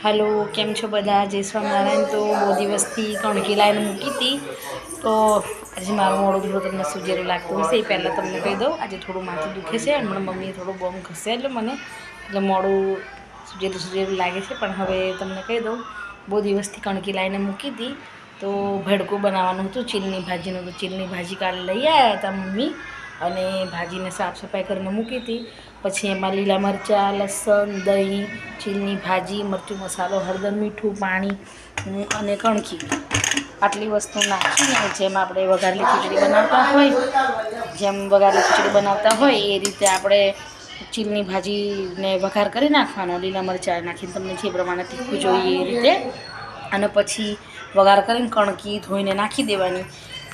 Hello केम छो बधा जय स्वामीनारायण। तो बहु दिवसथी कणकी लाइन मूकी थी तो आज मारू मोड़ू थोड़ा तमने सूजेरू लागतुं हशे ए पहला तमने कही दऊं आज थोड़ुं माथुं दुखे छे हमणां मम्मीए थोड़ो बम घसेलो मने એટલે મોડું सूजेरू लागे छे पण हवे तमने कही दऊं बहु दिवसथी कणकी लाईने मूकी थी तो भड़कું बनाववानुं हतुं चीलनी भाजीनुं। तो चीलनी भाजी काले लई आव्या हता मम्मी अने भाजीने साफ सफाई करीने मूकी थी। पछी एमां लीला मरचां लसण दही चीलनी भाजी मरचुं मसालो हळदर मीठुं पाणी अने कणकी आटली वस्तु नाखीने जेम आपणे वघारेली खीचड़ी बनावता होय जेम वघारेली खीचड़ी बनावता होय ए रीते आपणे चीलनी भाजीने वघार करी नाखवानो। लीला मरचां नाखीने तमने जे प्रमाणे तीखुं जोईए ए रीते अने पछी वघार करीने कणकी धोईने नाखी देवानी।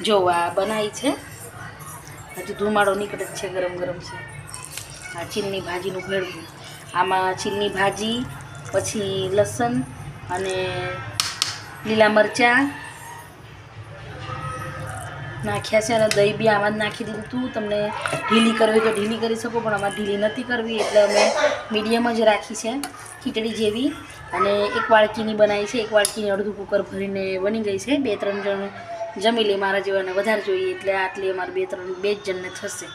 जो आ बनाई छे हजी धुमाड़ो નીકળે છે गरम गरम छे। आ चीलनी भाजीनुं ભેળું आमां चीलनी भाजी पछी लसण अने लीला मरचां नाख्या छे अने दही बी आमां ज नाखी दीधुं हतुं। तमने ढीली करवी तो ढीली करी शको पण आमां ढीली नथी करवी એટલે અમે मीडियम ज राखी छे खीचड़ी जेवी। अने एक वाड़कीनी बनाई छे एक वाड़कीनी अर्धुं कुकर भरीने बनी गई छे। 2-3 जण जमी ले मारा जेवाने वधारे जोईए એટલે आटली अमारे 2 जणने थशे।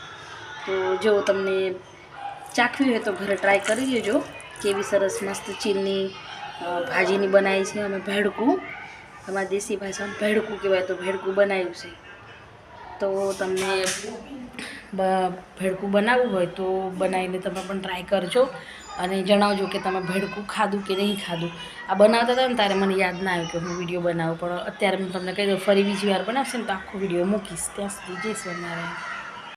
तो जो तमने चाखवी होय तो घरे ट्राय करी लेजो केवी सरस मस्त चीलनी भाजीनी बनाई छे। अमे भेड़कું अमारी देशी भाषामां भेड़कું कहेवाय तो भेड़कું बनाव्युं छे। तो तमने भेड़कું बनावવું હોય तो बनावीने तमे पण ट्राय करजो अने जणावजो के तमे भेड़कું खाधुं के नहीं खाधुं। आ बनावता हता ने त्यारे मने याद ना आव्युं के हुं विडियो बनावुं पण अत्यारे हुं तमने कही दઉં फरी बीजी वार बनावशे ने तो आखो विडियो मूकीश। त्यां सुधी जय स्वामीनारायण।